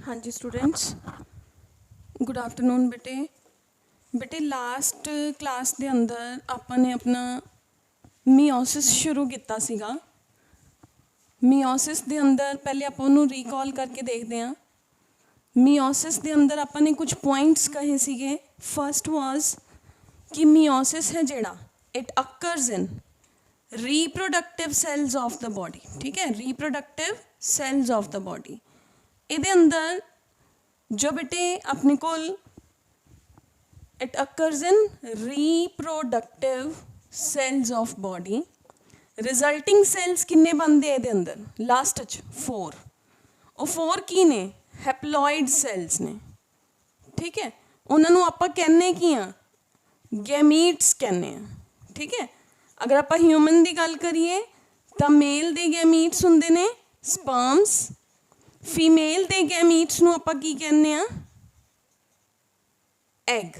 हाँ जी students, good afternoon बेटे last class के अंदर आपने अपना मियोसिस शुरू किया सीगा। मियोसिस के अंदर पहले आप उन्होंने रीकॉल करके देखते हैं। मियोसिस के अंदर आपने कुछ पॉइंट्स कहे सीगे। फर्स्ट वाज कि मियोसिस है जेड़ा it occurs in reproductive cells of the body. ठीक है, reproductive cells of the body. ਇਹਦੇ अंदर जो बेटे अपने कोल it occurs in reproductive cells of body. Resulting cells किन्ने बनते ਇਹਦੇ अंदर लास्ट 4। ਉਹ 4 की ने हैप्लॉइड सेल्स ने। ठीक है, उन्होंने आप कहने की हाँ गैमीट्स कहने। ठीक है, अगर आप ह्यूमन की गल करिए तो मेल के गैमीट्स होंगे ने स्पर्म्स। फीमेल के गैमीट्स नूं आपां की कहने आ एग।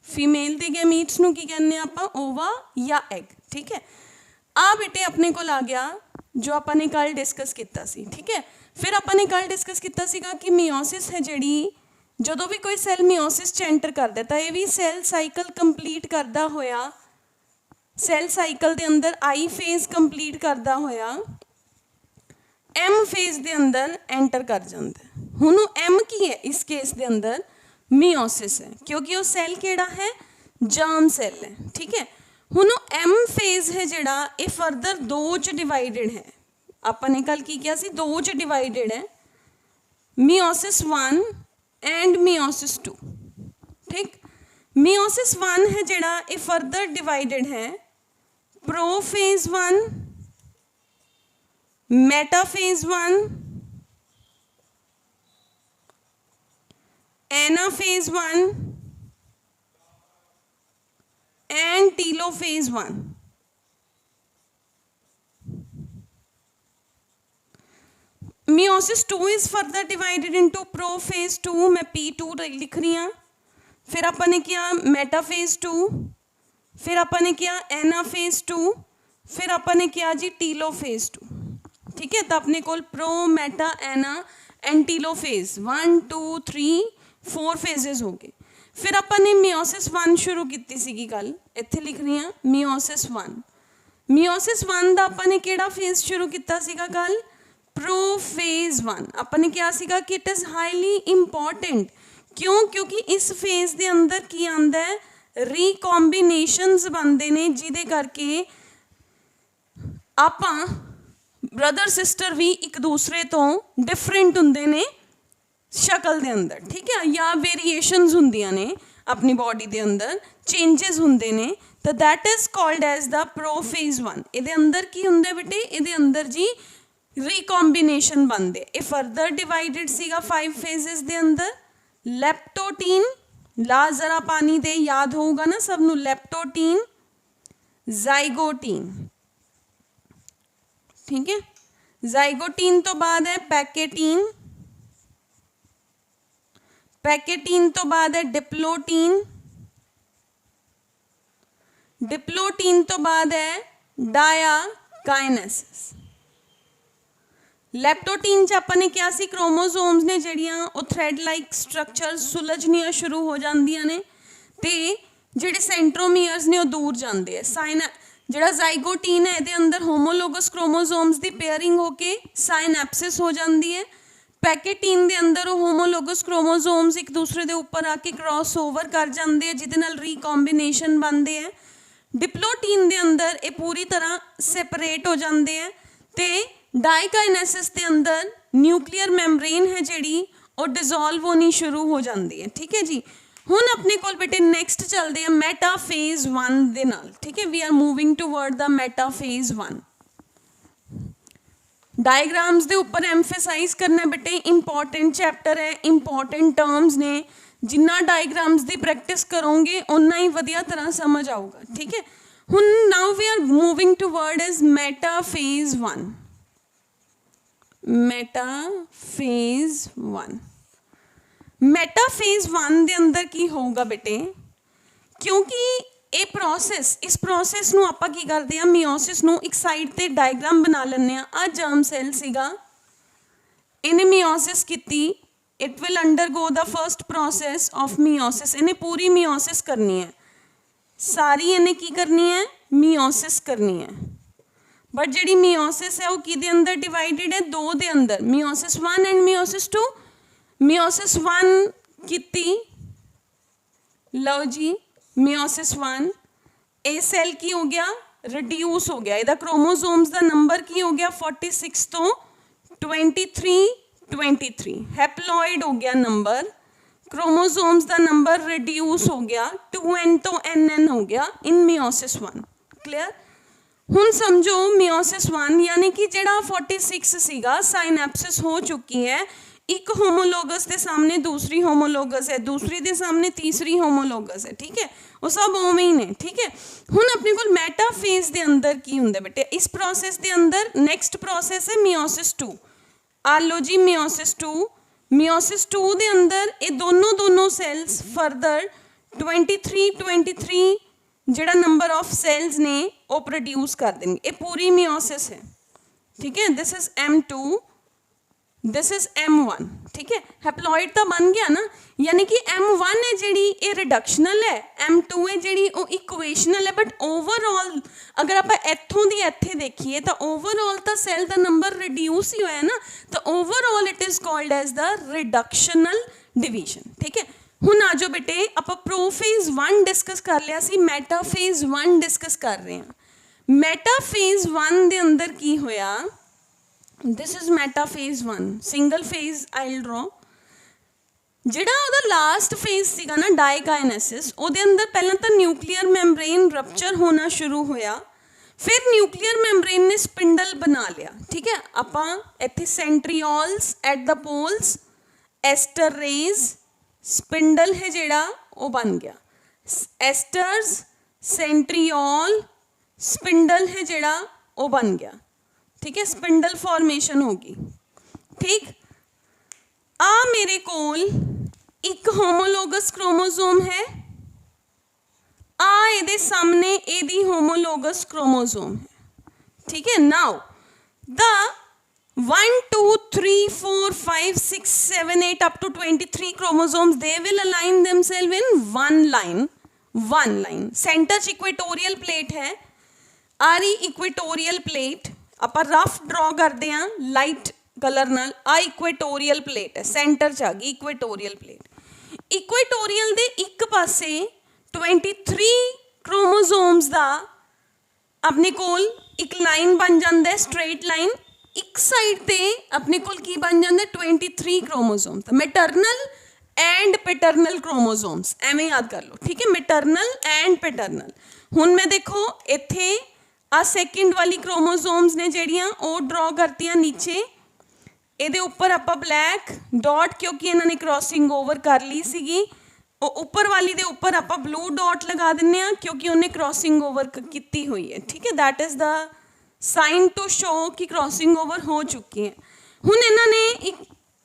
फीमेल के गैमीट्स नूं की कहने आपां ओवा या एग। ठीक है, आ बेटे अपने को आ गया जो आपने कल डिस्कस किया सी। ठीक है, फिर आपने कल डिस्कस किया सीगा कि मियोसिस है जिहड़ी जदों भी कोई सैल मियोसिस च एंटर करदा तो यह भी सैल साइकिल कंप्लीट करदा होया, सैल साइकिल के अंदर आई फेज कंप्लीट करदा होया एम फेज के अंदर एंटर कर जाता है। हुण एम की है इस केस के अंदर मियोसिस है, क्योंकि वो सैल केड़ा है जर्म सैल है। ठीक है, हुण एम फेज है जिहड़ा ये फरदर दो च डिवाइडेड है। आपने कल की किया सी दो च डिवाइडेड है, मियोसिस 1 एंड मियोसिस 2। ठीक, मियोसिस 1 है जिहड़ा ये फरदर डिवाइडेड है prophase 1, metaphase 1, anaphase 1 and telophase 1। Meiosis 2 is further divided into prophase 2, मैं P2 लिख रही हाँ। फिर आपने किया मेटाफेज 2, फिर आपने किया एनाफेज 2, फिर आपने किया जी टीलोफेज 2। ठीक है, तो अपने को pro meta ana and telophase 1 2 3 4 phases हो गए। फिर आपने मियोसिस 1 शुरू की सी गल, इत्थे लिख रही हाँ मियोसिस 1। मियोसिस 1 का आपने केड़ा फेज शुरू किया सीगा कल प्रोफेज 1। आपने क्या सीगा कि इट इज़ हाईली इंपॉर्टेंट। क्यों? क्योंकि इस फेज के अंदर की आंदा है रीकॉम्बिनेशनस बनते हैं, जिदे करके आपां ब्रदर सिस्टर भी एक दूसरे तो डिफरेंट होंगे ने शक्ल के अंदर। ठीक है, या वेरीएशनस होंदियां ने अपनी बॉडी के अंदर चेंजेस होंगे ने, तो that is called as the prophase 1। ये अंदर की होंगे बेटे, ये अंदर जी रिकॉम्बिनेशन बनते। ये फरदर डिवाइडेड सीगा 5 फेजेस के अंदर। लैप्टोटीन ला जरा पानी दे याद होगा ना सबनों, लैप्टोटीन जाइगोटीन। ठीक है, जाइगोटीन तो बाद है पैकेटीन, पैकेटीन तो बाद है डिप्लोटीन, डिप्लोटीन तो बाद है डायाकाइनेसिस। लैप्टोटीन च आपने क्या सी क्रोमोसोम्स ने जड़ियाँ वो थ्रेड लाइक स्ट्रक्चर सुलझनिया शुरू हो जांदियां ने, ते जिहड़े सेंट्रोमीयर्स ने वो दूर जाते हैं। साइना जिहड़ा जाइगोटीन है ये अंदर होमोलोगस क्रोमोसोम्स की पेयरिंग होके साइनैप्सिस हो जाती है। पैकेटीन के अंदर वो होमोलोगस क्रोमोसोम्स एक दूसरे के ऊपर आके क्रॉस ओवर कर जाते हैं, जिहदे नाल रीकॉम्बिनेशन बनते हैं। डिप्लोटीन के अंदर ये पूरी तरह सैपरेट हो जाते हैं, तो डाइकाइनेसिस के अंदर न्यूक्लियर मैमब्रेन है जिहड़ी वो डिजोल्व होनी शुरू हो जाती है। ठीक है जी, हुण अपने को बेटे नैक्सट चलते हैं मेटाफेज 1 दे नाल। ठीक है, we are moving toward the metaphase 1। Diagrams के ऊपर एम्फेसाइज करना बेटे, इंपॉर्टेंट चैप्टर है, इंपॉर्टेंट टर्म्स ने। जिन्ना डायग्राम्स की प्रैक्टिस करोगे उन्ना ही वधिया तरह समझ आऊगा। ठीक है, हुण now we are moving toward is metaphase 1। Metaphase 1, metaphase 1 के अंदर की होगा बेटे, क्योंकि ये प्रोसेस इस प्रोसेस नूं आपां की करते हैं मियोसिस नूं एक साइड ते डायग्राम बना लैंदे आ जर्म सैल सीगा, इन्हें प्रोसेस की, it will undergo the first process of meiosis. इन्हें पूरी मीओसिस करनी है, सारी इन्हें की करनी है, मीओसिस करनी है। बट जी मीओसिस है वो किहदे अंदर डिवाइडेड है, दो दे अंदर, मीओसिस 1 एंड मीओसिस 2। मीओसिस 1 की, लो जी मीओसिस 1, ए सैल की हो गया रिड्यूस हो गया, इहदा क्रोमोसोम्स का नंबर की हो गया 46 तो 23 हैप्लॉइड हो गया नंबर, क्रोमोसोम्स का नंबर रिड्यूस हो गया 2n तो nn हो गया इन मीओसिस 1। क्लियर? हुण समझो मीओसिस 1 यानी कि जिहड़ा 46 सीगा साइनैप्सिस हो चुकी है, एक होमोलोगस के सामने दूसरी होमोलोगस है, दूसरी के सामने तीसरी होमोलोगस है, ठीक है, वो सब उवें ही ने, ठीक है। हुण अपने को मैटाफेज के अंदर की हुंदा बेटे, इस प्रोसेस के अंदर नेक्स्ट प्रोसेस है मीओसिस 2। आ लो जी मीओसिस 2, मीओसिस 2 के अंदर ये दोनों सेल्स फरदर 23 जिहड़ा नंबर ऑफ सेल्स ने वो प्रोड्यूस कर देंगे, ये पूरी मीओसिस है, ठीक है। This is M2, this is M1, ठीक है। हैप्लॉइड तो बन गया ना, यानी कि M1 है जी ये रिडक्शनल है, M2 है जी वो इक्वेशनल है। बट ओवरऑल अगर आप इत्थों दी इत्थे देखिए तो ओवरऑल तो सैल का नंबर रिड्यूस ही होया ना, तो overall it is called as the reductional division, ठीक है। हुण आ जाओ बेटे आप प्रोफेज 1 डिस्कस कर लिया सी, मैटाफेज 1 डिस्कस कर रहे हैं। मैटाफेज 1 के अंदर की होया, this is metaphase 1, single phase I draw. जिहड़ा उहदा लास्ट फेज सीगा ना डाइकाइनेसिस, उहदे अंदर पहला तो न्यूक्लियर मैम्ब्रेन रप्चर होना शुरू होया, फिर न्यूक्लियर मैम्ब्रेन ने स्पिंडल बना लिया, ठीक है। आपां इत्थे centrioles at the poles, aster rays, spindle है जिहड़ा वो बन गया, एस्टर्स, सेंट्रियोल, स्पिंडल है जिहड़ा वो बन गया, ठीक है, स्पिंडल फॉर्मेशन होगी, ठीक। आ मेरे कोल एक होमोलोगस क्रोमोसोम है, आ इहदे सामने इहदी होमोलोगस क्रोमोसोम है, ठीक है। Now the 1 2 3 4 5 6 7 8 up to 23 chromosomes, they will align themselves in one line। Centre च इक्वेटोरियल प्लेट है, आ रही इक्वेटोरियल प्लेट आप रफ ड्रॉ करते हैं लाइट कलर नाल, आ इक्वेटोरियल प्लेट है, सेंटर च आ गई इक्वेटोरियल प्लेट। इक्वेटोरियल दे एक पासे 23 क्रोमोसोम्स दा अपने कोल एक लाइन बन जाता है, स्ट्रेट लाइन। एक साइड ते अपने कोल की बन जाता है 23 chromosomes, maternal and paternal chromosomes, एवें याद कर लो, ठीक है, मैटरनल एंड पैटर्नल। हुण मैं देखो इत्थे आ सैकेंड वाली क्रोमोसोम्स ने जिहड़ियां वो ड्रॉ करतियां नीचे, ਇਹਦੇ ਉੱਪਰ ਆਪਾਂ ब्लैक डॉट क्योंकि इन्होंने क्रॉसिंग ओवर कर ली सीगी, ऊपर वाली दे ऊपर आप ब्लू डॉट लगा देने क्योंकि उन्हें क्रॉसिंग ओवर की हुई है, ठीक है। That is the sign to show कि क्रॉसिंग ओवर हो चुकी है। हुण इन्होंने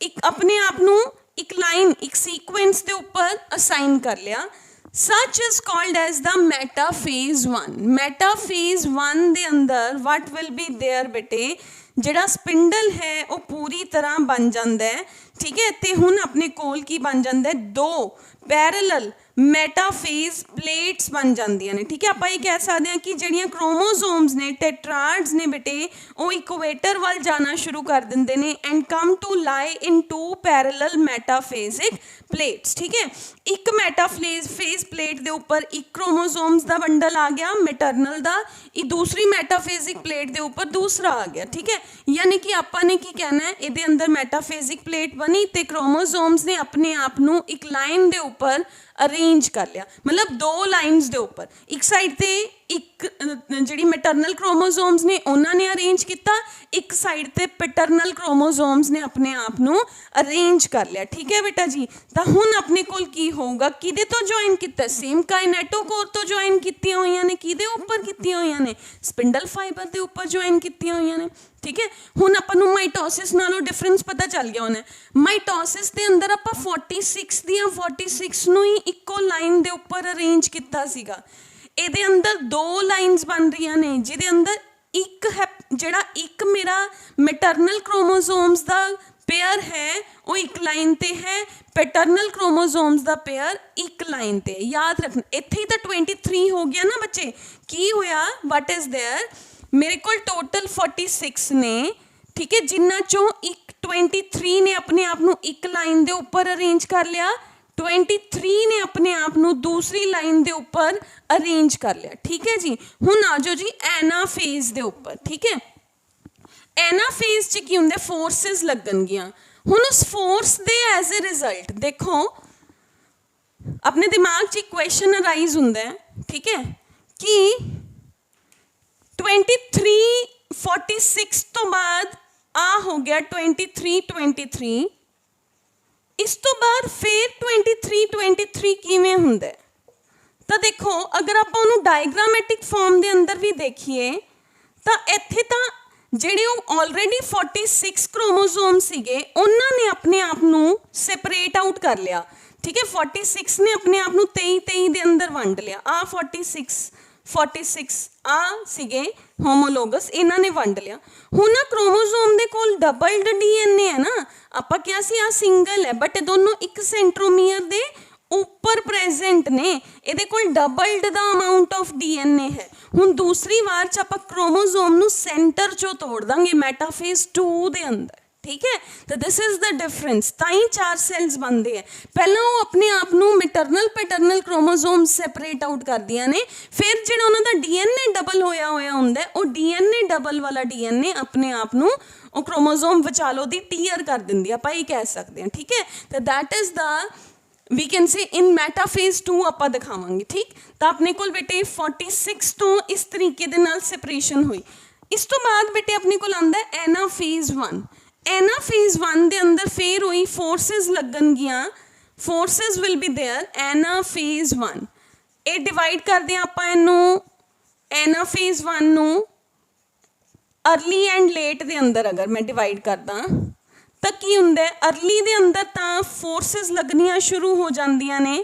एक अपने आप नू एक लाइन एक सीक्वेंस के ऊपर असाइन कर लिया, such is called as the metaphase 1। Metaphase 1 के अंदर वट विल बी देयर बेटे, जिहड़ा स्पिंडल है वो पूरी तरह बन जाता है, ठीक है। तो हुण अपने कोल की बन जाता है, दो पैरेलल मैटाफेज प्लेट्स बन जांदियां ने, ठीक है। आप ये कह सकते हैं कि जिहड़ियां क्रोमोसोम्स ने टेट्राड्स ने बेटे वो इक्वेटर वाल जाना शुरू कर देंदे ने and come to lie in 2 parallel metaphasic plates, ठीक है। एक मैटाफेज प्लेट के ऊपर एक क्रोमोसोम्स का बंडल आ गया मैटरनल का, दूसरी मैटाफेजिक प्लेट के ऊपर दूसरा आ गया, ठीक है। यानी कि आपने की कहना है, ये अंदर मैटाफेजिक प्लेट बनी तो क्रोमोसोम्स ने अपने आप नू एक लाइन के ऊपर अरेंज कर लिया, मतलब दो लाइन्स के ऊपर, एक साइड ते एक जिहड़ी मैटरनल क्रोमोसोम्स ने उन्होंने अरेंज किया, एक साइड ते पैटर्नल क्रोमोसोम्स ने अपने आप नू अरेंज कर लिया, ठीक है बेटा जी। तो हुण अपने कोल की होगा, किदे तो ज्वाइन किया, सेम काइनेटोकोर तो ज्वाइन कीतियां होईयां ने, किदे उपर कीतियां होईयां ने, स्पिंडल फाइबर के उपर ज्वाइन कीतियां होईयां ने, ठीक है। हुण आपां नूं माइटोसिस नालों डिफरेंस पता चल गया होना, माइटोसिस के अंदर आपां 46 दियां 46 नूं ही इक्को लाइन के उपर अरेंज किया सीगा, ਇਹਦੇ अंदर दो लाइन्स बन रही ने, जिहदे अंदर एक है जिहड़ा एक मेरा मैटरनल क्रोमोसोम्स का पेयर पेयर है वो एक लाइन ते है, पैटर्नल क्रोमोसोम्स दा पेयर एक लाइन ते। याद रखना इत्थे ही तो 23 हो गया ना बच्चे। की होया, वट इज देयर, मेरे को टोटल 46 ने, ठीक है, जिन्ना चों एक 23 ने अपने आप नू एक लाइन दे उपर अरेंज कर लिया, 23 ने अपने आप नू दूसरी लाइन दे उपर अरेंज कर लिया। ठीक है जी, हुण आ जाओ जी एनाफेज दे उपर। ठीक है, एनाफेज च की हुंदा, फोर्सिस लगणगियां। हुण उस फोर्स दे एज ए रिजल्ट देखो अपने दिमाग च एक क्वेश्चन अराइज हुंदा है, ठीक है, कि 23 46 तो बाद आ हो गया 23 इस तो बाद फिर 23 किवें हुंदा है। तो देखो अगर आप उन्होंने डायग्रामेटिक फॉर्म के अंदर भी देखिए तो इत्थे तो ਜਿਹੜੇ ऑलरेडी 46 क्रोमोसोम सीगे उन्होंने अपने आप नू सेपरेट आउट कर लिया। ठीक है, 46 ने अपने आप नू 23 दे अंदर वंड लिया। आ 46 आ सीगे होमोलोगस, इन्हां ने वंड लिया। हुण ना क्रोमोसोम दे कोल डबल्ड डीएनए है ना, आपां क्या सी आ सिंगल है, बट दोनों एक सेंट्रोमीयर दे ऊपर प्रेजेंट ने, ये कोल doubled the amount of DNA है। हुण दूसरी बार च आपां क्रोमोसोम नू सेंटर चों तोड़ दांगे मेटाफेज 2 दे अंदर। ठीक है, तो दिस इज द डिफरेंस, ताई 4 सैल्स बनते हैं। पहला वो अपने आप नू maternal paternal chromosome separate out कर दिया ने, फिर जो उन्होंने डीएनए डबल होया हुंदा है, वो डीएनए डबल वाला डीएनए अपने आप नू वो क्रोमोसोम विचालों दी टीयर कर दिंदी, आपां ये कह सकते हैं। ठीक है, तो that is the we can see in metaphase 2 आप दिखावांगे। ठीक, तो अपने को बेटे 46 तो इस तरीके दे नाल सेपरेशन हुई। इस तो बाद बेटे अपने को आंदा है एनाफेज 1। एनाफेज 1 दे अंदर फिर हुई फोर्सिस लगणगियां, forces will be there. Anaphase 1 ये डिवाइड करते हैं आपां इनू, एनाफेज 1 नू अर्ली एंड लेट दे अंदर अगर मैं डिवाइड करदा तो की हुंदा है, अर्ली दे अंदर तो फोर्सिस लगनियां शुरू हो जांदियां ने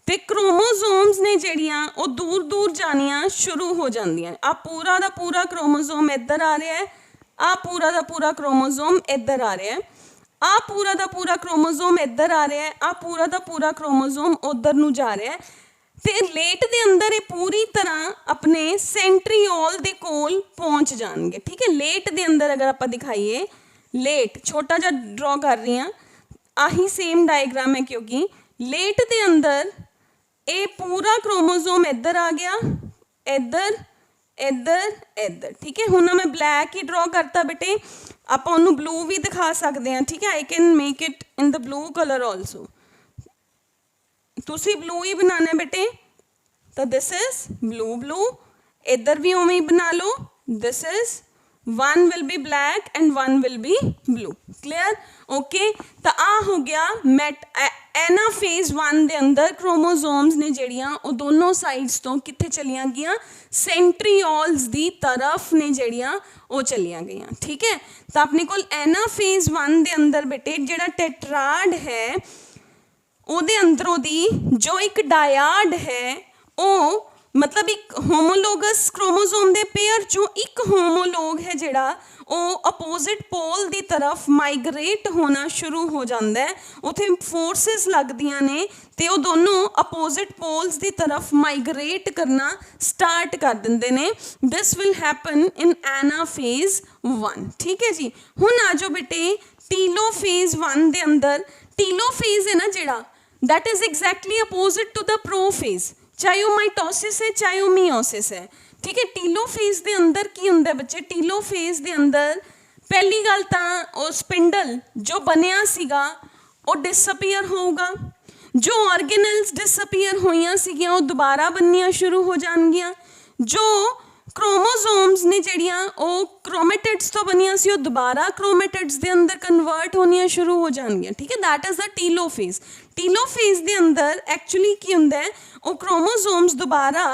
ते क्रोमोसोम्स ने जिहड़ियां वो दूर दूर जानियां शुरू हो जांदियां। आ पूरा दा पूरा क्रोमोसोम इधर आ रहा है, आ पूरा दा पूरा क्रोमोसोम इधर आ रहा है, आ पूरा दा पूरा क्रोमोसोम इधर आ रहा है, आ पूरा दा पूरा क्रोमोसोम उधर नू जा रहा है। ते लेट दे अंदर ये पूरी तरह अपने सेंट्रीओल दे कोल पहुंच जाएंगे। ठीक है, लेट दे अंदर अगर आप दिखाइए, लेट छोटा जा ड्रॉ कर रही हैं, आही सेम डायग्राम है, क्योंकि लेट दे अंदर ये पूरा क्रोमोसोम इधर आ गया, इधर इधर इधर। ठीक है, हुण मैं ब्लैक ही ड्रॉ करता बेटे, आप उन्होंने ब्लू भी दिखा सकते हैं। ठीक है, I can make it in the blue colour also, तुसी ब्लू ही बनाना बेटे, तो दिस इज ब्लू ब्लू, इधर भी उवें ही बना लो, this is one will be black and one will be blue। clear? okay, तो आ हो गया एनाफेज 1 दे अंदर क्रोमोसोम्स ने जड़ियां वो दोनों साइड्स तो कित्थे चलियां गईयां, सेंट्रीओल्स दी तरफ ने जड़ियां वो चलियां गईयां। ठीक है, तो अपने को एनाफेज 1 दे अंदर बेटे जिहड़ा टेट्राड है ਉਹਦੇ अंदरों दी जो एक डायाड है वो मतलब एक होमोलोगस क्रोमोसोम दे पेयर चों एक होमोलोग है जिहड़ा वो अपोजिट पोल दी तरफ माइग्रेट होना शुरू हो जाता है। उत्थे फोर्सिस लगदियां ने ते वो दोनों अपोजिट पोल्स दी तरफ माइग्रेट करना स्टार्ट कर दिंदे ने। This will happen in anaphase 1। ठीक है जी, हुण आ जाओ बेटे टीलोफेज 1 दे अंदर। टीलोफेज है ना जिहड़ा, that is exactly opposite to the prophase, चाहे वो माइटोसिस है चाहे वो मियोसिस है। ठीक है, टीलोफेज के अंदर की हुंदा बच्चे, टीलोफेज के अंदर पहली गल तो स्पिंडल जो बनया सीगा वो डिसअपीयर होगा, जो ऑर्गेनल्स डिसअपीयर होइयां सीगियां वो दोबारा बननियां शुरू हो जाणगियां, जो क्रोमोसोम्स ने जड़ियां वो क्रोमेटिड्स तो बनिया सी वो दोबारा क्रोमेटिड्स के अंदर कन्वर्ट होनियां शुरू हो जाएंगियां। ठीक है, that is the telophase. Telophase के अंदर एक्चुअली की हुंदा है वो क्रोमोसोम्स दोबारा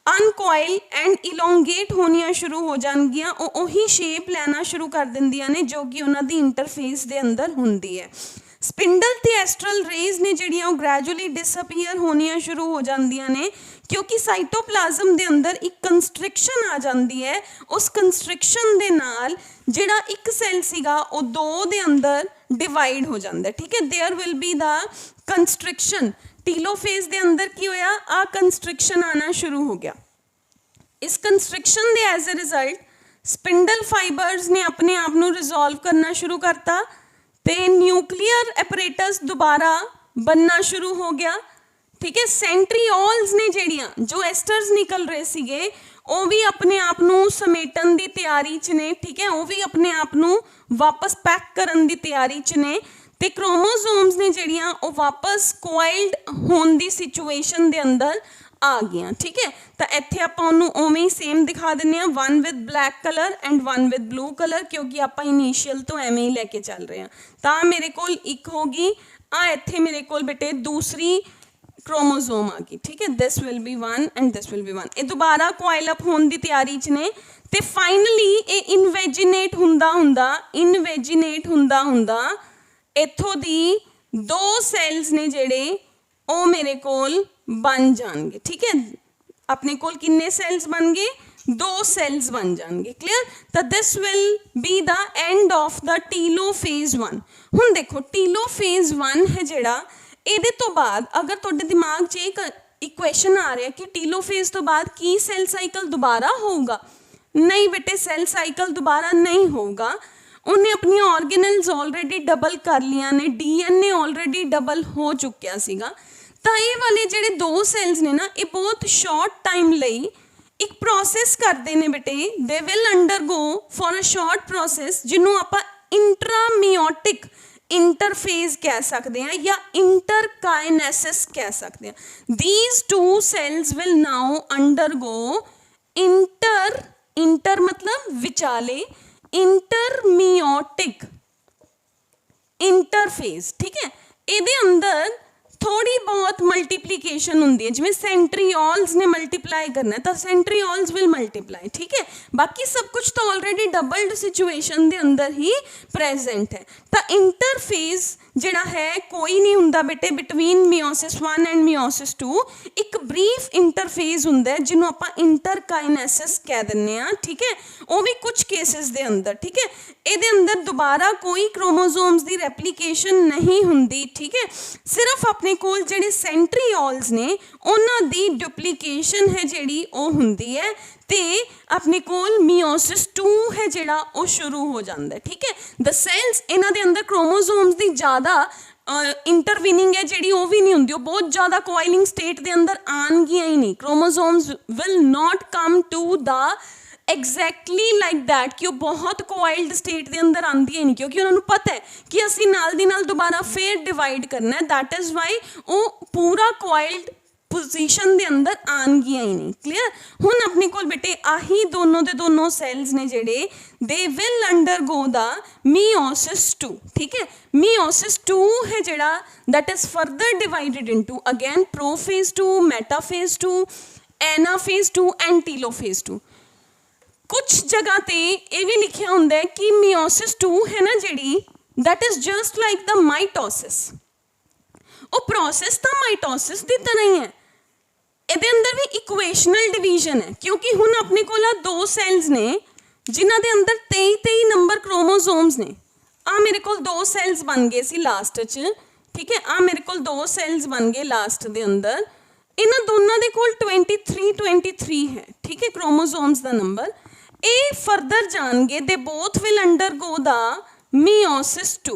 ਅਨਕੋਇਲ ਐਂਡ ਇਲੋਂਗੇਟ ਹੋਣੀਆਂ ਸ਼ੁਰੂ ਹੋ ਜਾਣਗੀਆਂ, ਉਹ ਉਹੀ ਸ਼ੇਪ ਲੈਣਾ ਸ਼ੁਰੂ ਕਰ ਦਿੰਦੀਆਂ ਨੇ ਜੋ ਕਿ ਉਹਨਾਂ ਦੀ ਇੰਟਰਫੇਸ ਦੇ ਅੰਦਰ ਹੁੰਦੀ ਹੈ। ਸਪਿੰਡਲ ਤੇ ਐਸਟਰਲ ਰੇਜ਼ ਨੇ ਜਿਹੜੀਆਂ ਉਹ ਗ੍ਰੈਜੂਅਲੀ ਡਿਸਅਪੀਅਰ ਹੋਣੀਆਂ ਸ਼ੁਰੂ ਹੋ ਜਾਂਦੀਆਂ ਨੇ ਕਿਉਂਕਿ ਸਾਈਟੋਪਲਾਜ਼ਮ ਦੇ ਅੰਦਰ ਇੱਕ ਕੰਸਟ੍ਰਿਕਸ਼ਨ ਆ ਜਾਂਦੀ ਹੈ। ਉਸ ਕੰਸਟ੍ਰਿਕਸ਼ਨ ਦੇ ਨਾਲ ਜਿਹੜਾ ਇੱਕ ਸੈੱਲ ਸੀਗਾ ਉਹ ਦੋ ਦੇ ਅੰਦਰ ਡਿਵਾਈਡ ਹੋ ਜਾਂਦਾ, ਠੀਕ ਹੈ। There will be the constriction. Telophase ਦੇ ਅੰਦਰ ਕੀ ਹੋਇਆ, ਆ ਕੰਸਟ੍ਰਿਕਸ਼ਨ ਆਣਾ ਸ਼ੁਰੂ ਹੋ ਗਿਆ। ਇਸ ਕੰਸਟ੍ਰਿਕਸ਼ਨ ਦੇ as a result spindle fibres ਨੇ ਆਪਣੇ ਆਪ ਨੂੰ ਰਿਜ਼ੋਲਵ ਕਰਨਾ ਸ਼ੁਰੂ ਕਰਤਾ ਤੇ ਨਿਊਕਲੀਅਰ ਐਪਰੇਟਸ ਦੁਬਾਰਾ बनना शुरू हो गया, ठीक है। सेंट्रीओल्स ने ਜਿਹੜੀਆਂ जो एस्टर्स निकल रहे ਸੀਗੇ ਉਹ ਵੀ ਆਪਣੇ ਆਪ ਨੂੰ ਸਮੇਟਣ ਦੀ ਤਿਆਰੀ 'ਚ ਨੇ, ਠੀਕ ਹੈ। ਉਹ ਵੀ ਆਪਣੇ ਆਪ ਨੂੰ ਵਾਪਸ ਪੈਕ ਕਰਨ ਦੀ ਤਿਆਰੀ 'ਚ ਨੇ ਤੇ ਕ੍ਰੋਮੋਸੋਮਸ ਨੇ ਜਿਹੜੀਆਂ ਉਹ ਵਾਪਸ ਕੋਇਲਡ ਹੋਣ ਦੀ ਸਿਚੁਏਸ਼ਨ ਦੇ ਅੰਦਰ ਆ ਗਈਆਂ, ਠੀਕ ਹੈ। ਤਾਂ ਇੱਥੇ ਆਪਾਂ ਉਹਨੂੰ ਉਵੇਂ ਹੀ ਸੇਮ ਦਿਖਾ ਦਿੰਦੇ ਹਾਂ, one with black colour and one with blue colour, ਕਿਉਂਕਿ ਆਪਾਂ ਇਨੀਸ਼ੀਅਲ ਤੋਂ ਐਵੇਂ ਹੀ ਲੈ ਕੇ ਚੱਲ ਰਹੇ ਹਾਂ। ਤਾਂ ਮੇਰੇ ਕੋਲ ਇੱਕ ਹੋ ਗਈ, ਆ ਇੱਥੇ ਮੇਰੇ ਕੋਲ ਬੇਟੇ ਦੂਸਰੀ क्रोमोसोम आ गई, ठीक है। This will be one and this will be one. ये दोबारा कोइल अप होने की तैयारी च ने ते फाइनली ये इनवेजिनेट हुंदा इत्थों दी दो सैल्स ने जेड़े ओ मेरे कोल बन जाएंगे, ठीक है। अपने कोल किन्ने सैल्स बन गए, दो सैल्स बन जाएंगे, क्लियर। तो this will be the end of the telophase one. हुण देखो टीलोफेज वन है जेड़ा, ਇਹਦੇ ਤੋਂ ਬਾਅਦ ਅਗਰ ਤੁਹਾਡੇ ਦਿਮਾਗ 'ਚ ਇੱਕ ਇਕੁਏਸ਼ਨ ਆ ਰਿਹਾ ਕਿ ਟੀਲੋਫੇਜ਼ ਤੋਂ ਬਾਅਦ ਕੀ ਸੈੱਲ ਸਾਈਕਲ ਦੁਬਾਰਾ ਹੋਊਗਾ, ਨਹੀਂ ਬੇਟੇ ਸੈੱਲ ਸਾਈਕਲ ਦੁਬਾਰਾ ਨਹੀਂ ਹੋਊਗਾ। ਉਹਨੇ ਆਪਣੀਆਂ ਆਰਗੇਨਲਸ ਆਲਰੇਡੀ ਡਬਲ ਕਰ ਲੀਆਂ ਨੇ, ਡੀਐਨਏ ਆਲਰੇਡੀ ਡਬਲ ਹੋ ਚੁੱਕਿਆ ਸੀਗਾ। ਤਾਂ ਇਹ ਵਾਲੇ ਜਿਹੜੇ ਦੋ ਸੈੱਲਸ ਨੇ ਨਾ ਇਹ ਬਹੁਤ ਸ਼ਾਰਟ ਟਾਈਮ ਲਈ ਇੱਕ ਪ੍ਰੋਸੈਸ ਕਰਦੇ ਨੇ ਬੇਟੇ, they will undergo for a short process ਜਿਹਨੂੰ ਆਪਾਂ ਇੰਟਰਾਮਿਓਟਿਕ इंटरफेज कह सकते हैं या इंटरकाइनेसिस कह सकते हैं। These two cells will now undergo inter मतलब विचाले इंटरमियोटिक इंटरफेज, ठीक है। ਇਹਦੇ अंदर थोड़ी बहुत मल्टीप्लीकेशन होंगी है, जिमें सेंट्रीओल्स ने मल्टीप्लाई करना है तो सेंट्रीओल्स विल मल्टीप्लाई, ठीक है। बाकी सब कुछ तो ऑलरेडी डबल्ड सिचुएशन के अंदर ही प्रेजेंट है। तो इंटरफेज जिहड़ा है कोई नहीं हुंदा बेटे बिटवीन मियोसिस 1 एंड मियोसिस 2, एक ब्रीफ इंटरफेज हुंदा है जिन्हों आपां इंटरकाइनेसिस कह दिंदे आ, ठीक है। वो भी कुछ केसेस दे अंदर, ठीक है। ਇਹਦੇ अंदर दोबारा कोई क्रोमोसोम्स की रेप्लीकेशन नहीं हुंदी, ठीक है। सिर्फ अपने कोल जिहड़े सेंट्रीओल्स ने उन्हां दी डुप्लीकेशन है जिहड़ी वो हुंदी है ते अपने कोल मियोसिस 2 है जिहड़ा वो शुरू हो जाता है, ठीक है। द सेल्स इन्हां दे अंदर क्रोमोसोम्स की ज़्यादा इंटरवीनिंग है जिहड़ी वो भी नहीं हुंदी, बहुत ज़्यादा कोइलिंग स्टेट के अंदर आनगियां ही नहीं। Chromosomes will not come to the exactly like that कि वो बहुत कोइल्ड स्टेट के अंदर आती है नहीं, क्योंकि उन्होंने पता है कि असी नाल दी नाल दोबारा फिर डिवाइड करना है। दैट इज़ वाई वो पूरा कोइल्ड पोजीशन के अंदर आनगियां ही नहीं, क्लियर। हुण अपने कोल बेटे आही दोनों दे दोनों सैल्स ने जेड़े दे विल अंडरगो द मियोसिस 2, ठीक है। मियोसिस 2 है जेड़ा that is further divided into again prophase 2, metaphase 2, anaphase 2 and telophase 2। कुछ जगह ते ये भी लिखा होंदा है कि मियोसिस 2 है ना जिहड़ी that is just like the mitosis. वो प्रोसेस तो माइटोसिस की तरह ही है, ਇਹਦੇ अंदर भी इक्वेशनल डिवीजन है, क्योंकि हुण अपने कोल दो सैल्स ने जिन्हां दे अंदर 23 नंबर क्रोमोसोम्स ने। आ मेरे कोल दो सैल्स बन गए सी लास्ट च, ठीक है। आ मेरे कोल दो सैल्स बन गए लास्ट दे अंदर, इन्हां दोनों दे कोल 23 है, ठीक है, क्रोमोसोम्स का नंबर। ये फर्दर जाएंगे, they both will undergo the meiosis 2,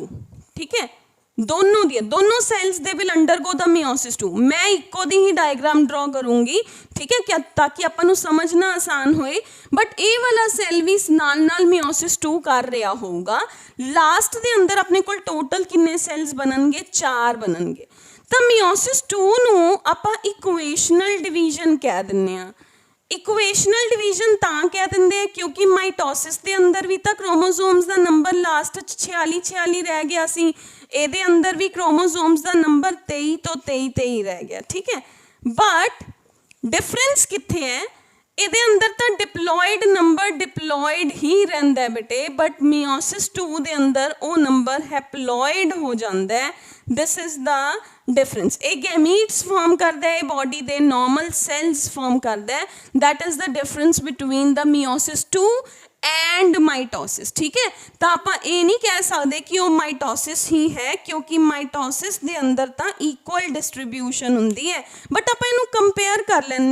ठीक है। दोनों cells they will undergo the meiosis 2। मैं इको दी ही डायग्राम ड्रॉ करूँगी, ठीक है, क्या ताकि अपन समझना आसान होए। बट ये वाला सेल भी नाल नाल मियोसिस 2 कर रहा होगा। लास्ट दे अंदर अपने कोल टोटल किन्ने सेल्स बननगे, 4 बननगे। तो मियोसिस 2 नूं आपां इक्वेशनल डिवीजन कह दिंदे आ। इक्वेशनल डिवीजन तां कह दिंदे क्योंकि माइटोसिस के अंदर भी तो क्रोमोसोम्स का नंबर लास्ट 46 रह गया सी, ਇਹਦੇ अंदर भी क्रोमोसोम्स का नंबर 23 तो 23 रह गया, ठीक है। बट डिफरेंस किथे है, ਇਹਦੇ ਅੰਦਰ ਤਾਂ ਡਿਪਲੋਇਡ ਨੰਬਰ ਡਿਪਲੋਇਡ ਹੀ ਰਹਿੰਦਾ ਹੈ ਬੇਟੇ, ਬਟ ਮੀਓਸਿਸ 2 ਦੇ ਅੰਦਰ ਉਹ ਨੰਬਰ ਹੈਪਲੋਇਡ ਹੋ ਜਾਂਦਾ ਹੈ। This is the difference. एक गैमीट्स फॉर्म करता है बॉडी दे, नॉर्मल सेल्स फॉर्म करता है, that is the difference between the meiosis 2 and mitosis. ठीक है, तो आप ये नहीं कह सकते कि वो माइटोसिस ही है, क्योंकि माइटोसिस के अंदर तो इक्वल डिस्ट्रीब्यूशन होंगी है, बट आप इनू कंपेयर कर लें।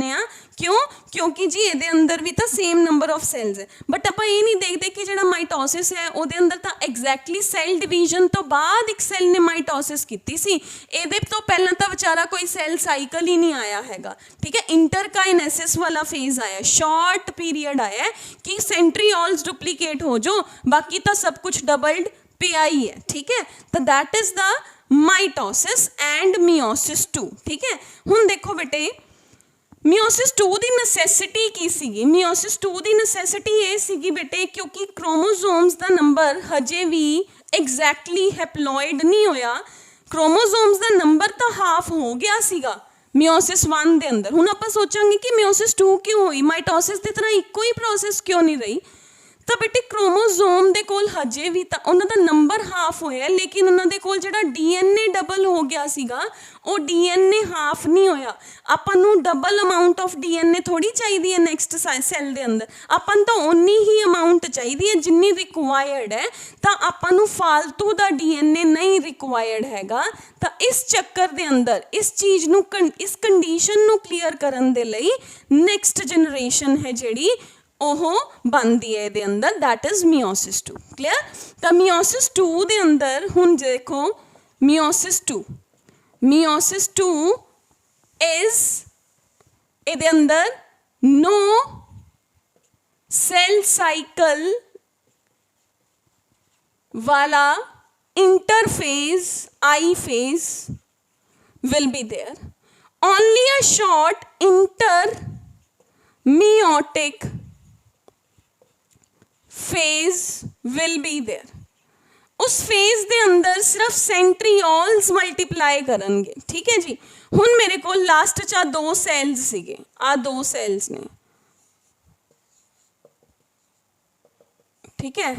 क्यों? क्योंकि जी ये अंदर भी तो सेम नंबर ऑफ सैल्स है, बट आप ये नहीं देखते कि जो माइटोसिस है वो अंदर तो एग्जैक्टली सैल डिवीजन तो बाद एक सैल ने माइटोसिस की सी, ये तो पहला तो बेचारा कोई सैल साइकिल ही नहीं आया हैगा। ठीक है, इंटरकाइनेसिस वाला फेज आया, शॉर्ट पीरियड आया है कि सेंट्रीओल्स डुप्लीकेट हो जो, बाकी तो सब कुछ डबल्ड पिया ही है। ठीक है, तो that is the mitosis and meiosis 2। ठीक है, हुण देखो बेटे मियोसिस 2 की नसैसिटी की सी? मियोसिस 2 की नसैसिटी ये सी बेटे, क्योंकि क्रोमोसोम्स का नंबर हजे भी एग्जैक्टली हैप्लॉइड नहीं होया, क्रोमोसोम्स का नंबर तो हाफ हो गया सीगा मियोसिस 1 के अंदर। हुण आपां सोचांगे कि मियोसिस 2 क्यों हुई, माइटोसिस की तरह इको ही प्रोसैस क्यों नहीं रही? तो बेटे क्रोमोसोम के कोल हजे भी तो उन्होंने नंबर हाफ होया, लेकिन उन्होंने कोल जिहड़ा DNA डबल हो गया सीगा, वो DNA हाफ नहीं होया। आपां नूं डबल अमाउंट ऑफ DNA थोड़ी चाहिए है नैक्सट सैल के अंदर, आपां तो उन्नी ही अमाउंट चाहिए है जिन्नी रिक्वायर्ड है, तो आपां नूं फालतू का DNA नहीं रिक्वायर्ड हैगा। तो इस चक्कर के अंदर इस चीज़ नूं इस कंडीशन नूं क्लीयर करन दे लई नैक्सट जनरेशन है जिहड़ी ओहो बनती है ये अंदर, दैट इज मियोसिस 2। क्लियर? तो मियोसिस 2 के अंदर हुण देखो मियोसिस 2 इज ये अंदर नो सेल साइकिल वाला interphase I phase will be there, only a short inter meiotic phase will be there. उस फेज के अंदर सिर्फ सेंट्रीओल्स मल्टीप्लाई करनगे। ठीक है जी, हुण मेरे को लास्ट चा 2 सैल्स सीगे, आ 2 सैल्स ने। ठीक है,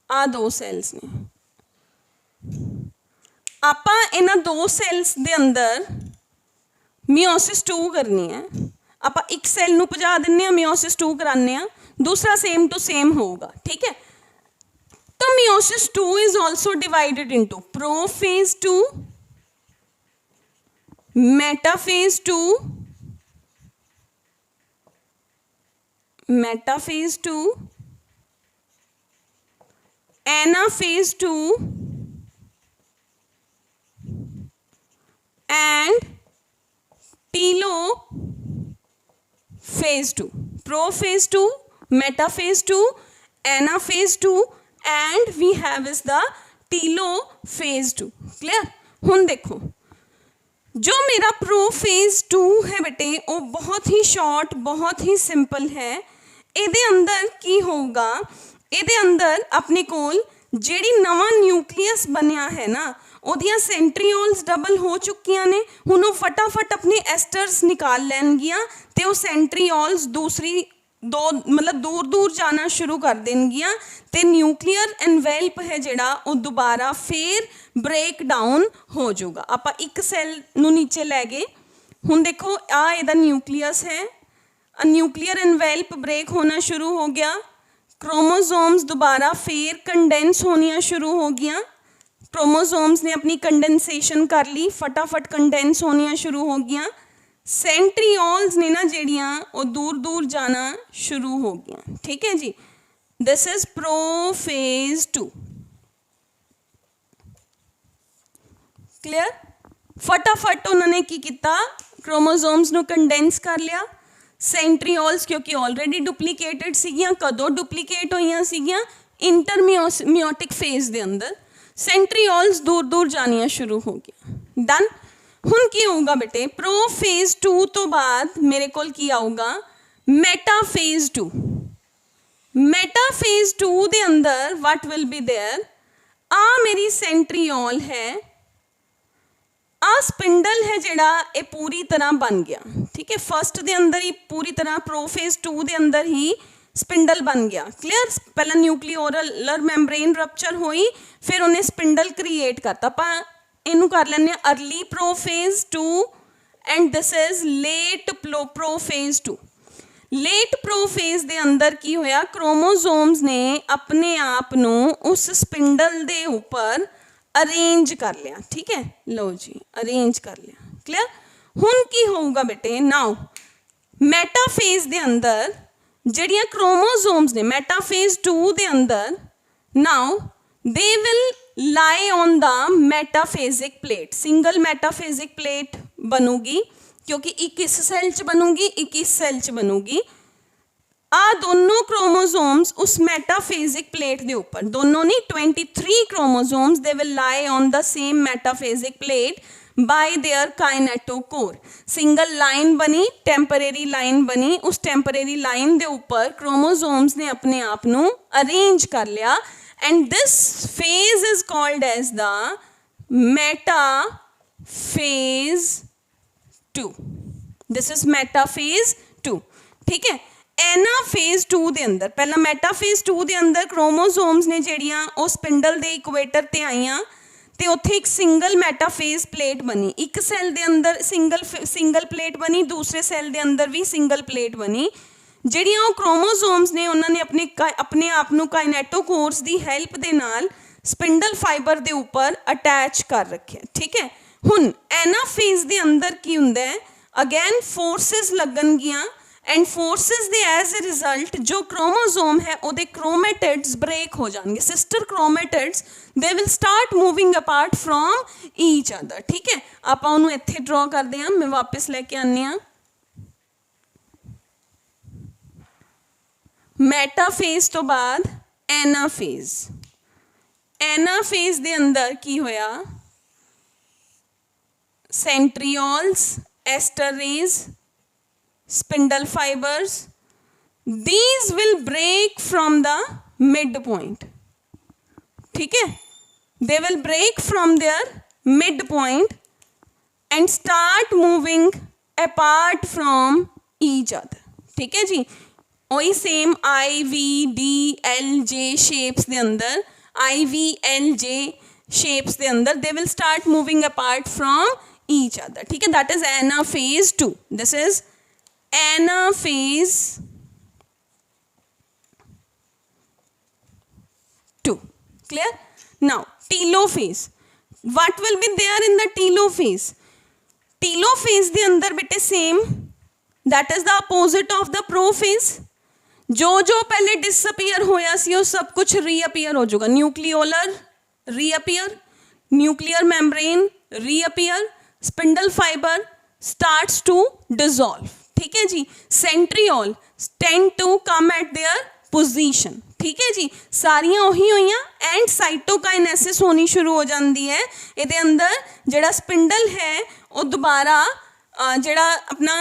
आ 2 सैल्स ने, आपां इन्हां 2 सैल्स के अंदर मियोसिस 2 करनी है। आप एक सैल नूं भजा दिंदे मियोसिस 2 कराने, दूसरा सेम टू सेम होगा। ठीक है, तो meiosis 2 is also divided into prophase 2, metaphase 2, anaphase 2 and telophase 2। Prophase 2, metaphase 2, anaphase 2 and we have is the telophase 2। Clear? हुण देखो जो मेरा प्रोफेज 2 है बेटे वो बहुत ही शॉर्ट, बहुत ही सिंपल है। ये अंदर की होगा, ये अंदर अपने कोल जिहड़ी नवा न्यूक्लीयस बनया है ना, उहदियां सेंट्रीओल्स डबल हो चुकियां ने। हुण वो फटाफट अपने एस्टर्स निकाल लैणगियां ते वो सेंट्रीओल्स दूसरी दो मतलब दूर दूर जाना शुरू कर देणगियां ते न्यूक्लीयर एनवेल्प है जिहड़ा वो दोबारा फिर ब्रेक डाउन हो जाऊगा। आपां एक सैल नूं नीचे लै गए, हुण देखो आ इहदा न्यूक्लीयस है, न्यूक्लीयर एनवेल्प ब्रेक होना शुरू हो गया, क्रोमोसोम्स दोबारा फिर कंडेंस होनियां शुरू हो गया, क्रोमोसोम्स ने अपनी कंडेंसेशन कर ली, फटाफट कंडेंस होनियां शुरू हो गया, सेंट्रीओल्स ने ना जिहड़ियां वो दूर दूर जाना शुरू हो गया। ठीक है जी, दिस इज प्रोफेज 2। क्लियर? फटाफट उन्होंने की किया, क्रोमोसोम्स नूं कंडेंस कर लिया, सेंट्रीओल्स क्योंकि ऑलरेडी डुप्लीकेटेड सीगियां, कदों डुप्लीकेट होईयां सीगियां इंटरमियोटिक फेज के अंदर, सेंट्रीओल्स दूर दूर जानियां शुरू हो गया। डन? हुण की होगा बेटे, प्रोफेज 2 तो बाद मेरे कोल की आऊगा मेटाफेज 2। मेटाफेज 2 के अंदर व्हाट विल बी देयर, आ मेरी सेंट्रीओल है, आ स्पिंडल है जिहड़ा ये पूरी तरह बन गया, ठीक है। फस्ट दे अंदर ही पूरी तरह प्रोफेज 2 दे अंदर ही स्पिंडल बन गया, क्लियर। पहला न्यूक्लियोलर मैम्ब्रेन रप्चर हुई, फिर उन्हें स्पिंडल क्रिएट करता। आपां इनू कर लैंदे हां early prophase 2 and this is late prophase 2। Late prophase दे अंदर की होया, क्रोमोसोम्स ने अपने आप नू उस स्पिंडल दे ऊपर अरेंज कर लिया, ठीक है। लो जी अरेंज कर लिया, क्लियर। हुण की होऊगा बेटे, नाउ मेटाफेज दे अंदर ਜਿਹੜੀਆਂ क्रोमोसोम्स ने मेटाफेज 2 ਦੇ अंदर now they will lie on the metaphasic plate. Single metaphasic plate बनूगी क्योंकि एक इस सेल च बनूगी, एक इस सेल च बनूगी। आ दोनों क्रोमोसोम्स उस मेटाफेजिक प्लेट के ऊपर, दोनों नहीं 23 chromosomes they will lie on the same metaphasic plate bye there kinetochore. Single line बनी, टेम्परेरी लाइन बनी, उस टेम्परेरी लाइन के ऊपर क्रोमोसोम्स ने अपने आप नू अरेंज कर लिया and this phase is called as the metaphase 2। This is metaphase 2, ठीक है। एनाफेज 2 के अंदर, पहला मेटाफेज 2 के अंदर क्रोमोसोम्स ने ਜਿਹੜੀਆਂ ਉਹ स्पिंडल के इक्वेटर ते आईयां ਤੇ ਉੱਥੇ ਇੱਕ ਸਿੰਗਲ ਮੈਟਾਫੇਜ਼ ਪਲੇਟ ਬਣੀ। ਇੱਕ ਸੈੱਲ ਦੇ ਅੰਦਰ ਸਿੰਗਲ ਪਲੇਟ ਬਣੀ, ਦੂਸਰੇ ਸੈੱਲ ਦੇ ਅੰਦਰ ਵੀ ਸਿੰਗਲ ਪਲੇਟ ਬਣੀ। ਜਿਹੜੀਆਂ ਉਹ ਕ੍ਰੋਮੋਸੋਮਸ ਨੇ ਉਹਨਾਂ ਨੇ ਆਪਣੇ ਆਪ ਨੂੰ ਕਾਈਨੈਟੋਕੋਰਸ ਦੀ ਹੈਲਪ ਦੇ ਨਾਲ ਸਪਿੰਡਲ ਫਾਈਬਰ ਦੇ ਉੱਪਰ ਅਟੈਚ ਕਰ ਰੱਖਿਆ, ਠੀਕ ਹੈ। ਹੁਣ ਐਨਾਫੇਜ਼ ਦੇ ਅੰਦਰ ਕੀ ਹੁੰਦਾ ਹੈ, ਅਗੇਨ ਫੋਰਸਿਸ ਲੱਗਣਗੀਆਂ एंड फोर्सिस दे एज ए रिजल्ट जो क्रोमोसोम है वो क्रोमेटिड्स ब्रेक हो जाएंगे। Sister chromatids they will start moving apart from each other, ठीक है। आपां उन्होंने इत्थे ड्रॉ करते हैं, मैं वापस लेके आनी हाँ। मेटाफेज तो बाद एनाफेज। एनाफेज दे अंदर की होया, centrioles, aster rays, spindle fibers, these will break from the midpoint, ठीक है। they will break from their midpoint and start moving apart from each other, ठीक है जी। वही सेम IVDLJ shapes दे अंदर, IVLJ shapes दे अंदर they will start moving apart from each other, ठीक है। that is anaphase 2। this is anaphase 2, clear। now telophase, what will be there in the telophase? telophase the अंदर बेटे same, that is the opposite of the prophase। जो पहले disappear होया सी वो सब कुछ रीअपीयर हो जाएगा। Nucleolar reappear, nuclear membrane reappear, spindle fibre starts to dissolve, ठीक है जी। Centriole tend to come at their position, ठीक है जी। सारियां उही हुईयां एंड साइटोकाइनेसिस होनी शुरू हो जाती है। ये अंदर जिहड़ा स्पिंडल है वो दोबारा जिहड़ा अपना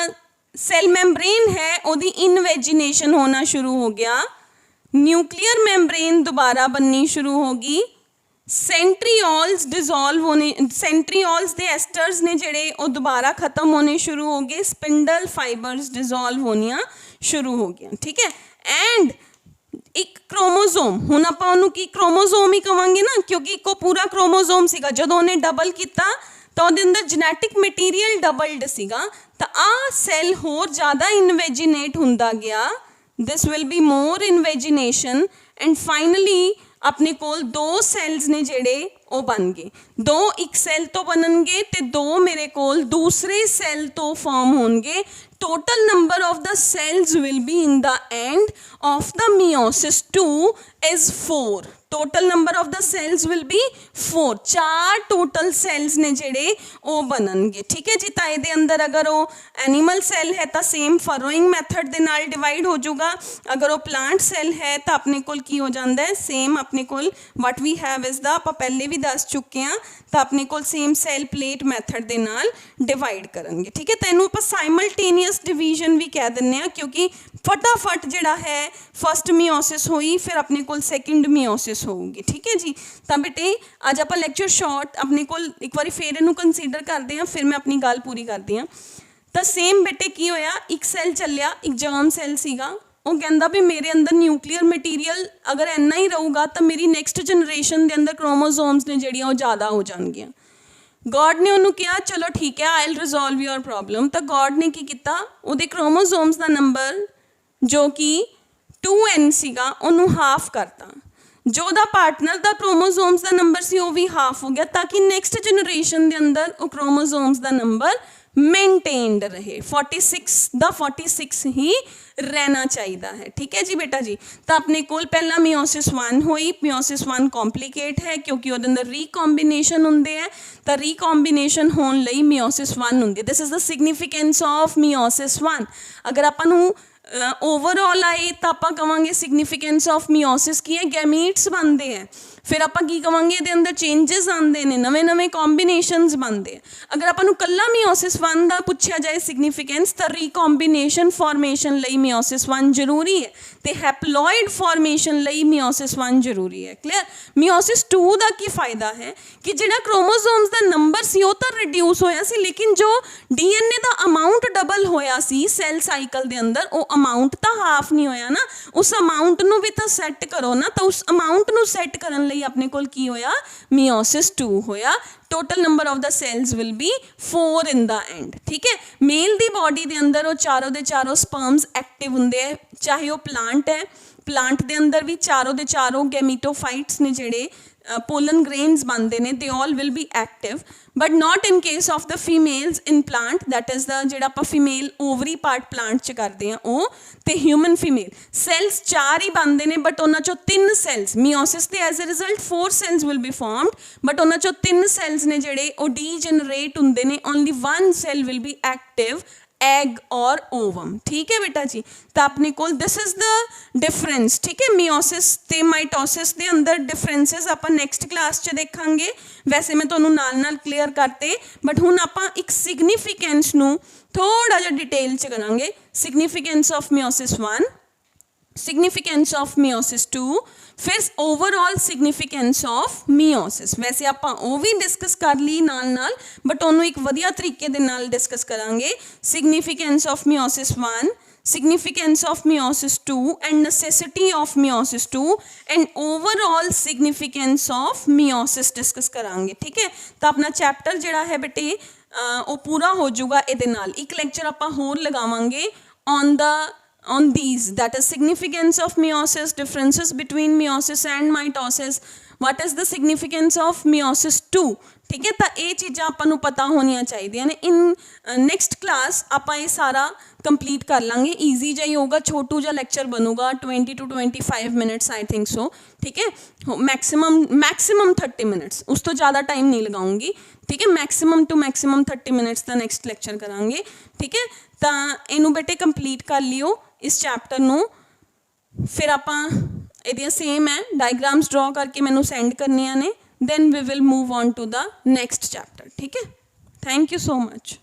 सैल मैम्ब्रेन है उहदी इनवेजिनेशन होना शुरू हो गया। न्यूक्लियर मैम्ब्रेन दोबारा बननी शुरू होगी। सेंट्रियोल्स डिजोल्व होने, सेंट्रियोल्स दे एस्टर्स ने जेड़े वो दोबारा ख़त्म होने शुरू हो गए। स्पिंडल फाइबर्स डिजोल्व होनिया शुरू हो गया, ठीक है। एंड एक क्रोमोसोम, हुण आपां उहनूं की क्रोमोसोम ही कहांगे ना, क्योंकि इको पूरा क्रोमोसोम सीगा। जदों उहने डबल किया तो उहदे अंदर जेनेटिक मटीरियल डबल्ड सीगा, तो आ सैल होर ज़्यादा इनवेजिनेट हुंदा गया। This will be more invagination and finally अपने कोल 2 सैल्स ने जेड़े वो बन गए। 2 एक सैल तो बननगे ते 2 मेरे कोल दूसरे सैल तो फॉर्म होंगे। Total number of the cells will be in the end of the meiosis 2 is 4। Total number of the cells will be 4। 4 total cells ने जेड़े वो बननगे, ठीक है जी। तो ये अंदर अगर वो एनीमल सैल है तो सेम फरोइंग मैथड के नाल डिवाइड हो जाऊगा। अगर वो प्लांट सैल है तो अपने कोल की हो जाता है, सेम अपने कोल what we have is the, आप पहले भी दस चुके हैं, तो अपने कोल सेम सैल प्लेट मैथड के नाल डिवाइड करेंगे, ठीक है। तो इनू आप साइमल्टेनियस डिवीजन भी कह दिंदे आ, क्योंकि फटाफट जिहड़ा है फस्ट मियोसिस हुई, फिर अपने कोल सैकेंड मियोसिस ਹੋਊਗੀ। ठीक है जी, ਤਾਂ बेटे ਅੱਜ ਆਪਾਂ ਲੈਕਚਰ ਸ਼ਾਰਟ ਆਪਣੇ ਕੋਲ ਇੱਕ ਵਾਰੀ ਫੇਰ ਇਹਨੂੰ ਕੰਸੀਡਰ ਕਰਦੇ ਹਾਂ, ਫਿਰ ਮੈਂ ਆਪਣੀ ਗੱਲ ਪੂਰੀ ਕਰਦੀ ਹਾਂ। ਤਾਂ ਸੇਮ बेटे ਕੀ ਹੋਇਆ, ਇੱਕ ਸੈੱਲ ਚੱਲਿਆ, ਇੱਕ ਜਰਮ ਸੈੱਲ ਸੀਗਾ, ਉਹ ਕਹਿੰਦਾ ਵੀ ਮੇਰੇ ਅੰਦਰ ਨਿਊਕਲੀਅਰ ਮਟੀਰੀਅਲ ਅਗਰ ਇੰਨਾ ਹੀ ਰਹੂਗਾ ਤਾਂ ਮੇਰੀ ਨੈਕਸਟ ਜਨਰੇਸ਼ਨ ਦੇ ਅੰਦਰ ਕ੍ਰੋਮੋਸੋਮਸ ਨੇ ਜਿਹੜੀਆਂ ਉਹ ਜ਼ਿਆਦਾ ਹੋ ਜਾਣਗੀਆਂ। ਗॉड ਨੇ ਉਹਨੂੰ ਕਿਹਾ ਚਲੋ ਠੀਕ ਹੈ, I will resolve your problem. ਤਾਂ ਗॉड ਨੇ ਕੀ ਕੀਤਾ, ਉਹਦੇ ਕ੍ਰੋਮੋਸੋਮਸ ਦਾ ਨੰਬਰ ਜੋ ਕਿ 2n ਸੀਗਾ ਉਹਨੂੰ ਹਾਫ ਕਰਤਾ, ਜੋ ਉਹਦਾ ਪਾਰਟਨਰ ਦਾ ਕ੍ਰੋਮੋਸੋਮਸ ਦਾ ਨੰਬਰ ਸੀ ਉਹ ਵੀ ਹਾਫ ਹੋ ਗਿਆ, ਤਾਂ ਕਿ ਨੈਕਸਟ ਜਨਰੇਸ਼ਨ ਦੇ ਅੰਦਰ ਉਹ ਕ੍ਰੋਮੋਸੋਮਸ ਦਾ ਨੰਬਰ ਮੇਨਟੇਨਡ रहे, 46 ਦਾ 46 ਹੀ ਰਹਿਣਾ ਚਾਹੀਦਾ ਹੈ। ठीक है जी बेटा जी, ਤਾਂ ਆਪਣੇ ਕੋਲ ਪਹਿਲਾਂ ਮਿਓਸਿਸ 1 ਹੋਈ। ਮਿਓਸਿਸ 1 ਕੰਪਲਿਕੇਟ ਹੈ ਕਿਉਂਕਿ ਉਹਦੇ ਅੰਦਰ ਰੀਕੰਬੀਨੇਸ਼ਨ ਹੁੰਦੇ ਹੈ, ਤਾਂ ਰੀਕੰਬੀਨੇਸ਼ਨ ਹੋਣ ਲਈ ਮਿਓਸਿਸ 1 ਹੁੰਦੀ ਹੈ। This is the significance of meiosis 1। ਅਗਰ ਆਪਾਂ ਨੂੰ ओवरऑल आए तो आप कहेंगे सिग्निफिकेंस ऑफ मियोसिस की है, गैमीट्स बनते हैं। फिर आप की कहेंगे ये अंदर चेंजेस आते हैं, नवे नवे कॉम्बीनेशनस बनते हैं। अगर आपको कल्ला मियोसिस 1 का पूछा जाए सिग्निफिकेंस, तो रिकॉम्बीनेशन फॉर्मेशन लई मियोसिस 1 जरूरी है, तो हैप्लॉइड फॉर्मेशन लई मियोसिस 1 जरूरी है। क्लियर। मियोसिस 2 का की फायदा है कि जिहड़ा क्रोमोसोम्स का नंबर सी वो तो रिड्यूस होया सी, लेकिन जो DNA का अमाउंट डबल होया सी सैल साइकिल के अंदर, वो अमाउंट तो हाफ नहीं होया ना, उस अमाउंट नूं भी तो सैट करो ना। तो उस अमाउंट नूं सैट करन लई अपने कोल की होया, मियोसिस 2 होया। Total number of the cells will be 4 in the end. ठीक है। मेल दी बॉडी के अंदर वो चारों दे चारों स्पर्म्स एक्टिव होंगे है, चाहे वो प्लांट है, प्लांट के अंदर भी चारों दे चारों गैमीटोफाइट्स ने जेड़े पोलन ग्रेन्स बनते हैं, they all will be active, but not in case of the females in plant. That is the जोड़ा आप फीमेल ओवरी पार्ट प्लांट च करते हैं वो, तो ह्यूमन फीमेल सैल्स 4 ही बनते हैं, बट उन्होंने 3 सैल्स मियोसिस के as a result 4 cells will be formed, but उन्होंने 3 सैल्स ने जोड़े वो डीजनरेट होंगे ने, only 1 cell will be active, egg और ओवम। ठीक है बेटा जी। तो अपने को दिस इज द डिफरेंस। ठीक है। मियोसिस ते माइटोसिस के अंदर डिफरेंसिस आप नैक्सट क्लास च देखांगे। वैसे मैं तुहानू नाल नाल क्लीयर करते, बट हुण आपां एक सिग्निफिकेंस नू थोड़ा जिहा डिटेल च करांगे। Significance of meiosis 1, significance of meiosis 2, फिर ओवरऑल सिग्निफिकेंस ऑफ मियोसिस। वैसे आप वो भी डिस्कस कर ली नाल नाल, बट उन्होंने एक वधिया तरीके दे नाल डिस्कस करांगे। Significance of meiosis 1, significance of meiosis 2 and necessity of meiosis 2 and overall significance of meiosis discuss करांगे। ठीक है। तो अपना चैप्टर जिहड़ा है बेटे वो पूरा हो जाऊगा इहदे नाल। एक लैक्चर आपां होर लगावांगे on these, that is significance of meiosis, differences between meiosis and mitosis, what is the significance of meiosis 2। ठीक है। तो ये चीज़ां आपां नूं पता होनियां चाहिदियां ने। इन नैक्सट क्लास आपां ये सारा कंप्लीट कर लांगे, ईजी जा ही होगा, छोटू जा लैक्चर बनूगा, 20 to 25 minutes I think so. ठीक है। मैक्सिमम 30 मिनट्स, उस तो ज़्यादा टाइम नहीं लगाऊंगी। ठीक है। मैक्सिमम टू मैक्सिमम 30 मिनट्स का नैक्सट लैक्चर करांगे। ठीक है। तो इनू बेटे कंप्लीट कर लियो इस चैप्टर नू। फिर आपां इहदियां सेम है डायग्राम्स ड्रॉ करके मैनू सेंड करनियां ने, then we will move on to the next chapter। ठीक है। Thank you so much.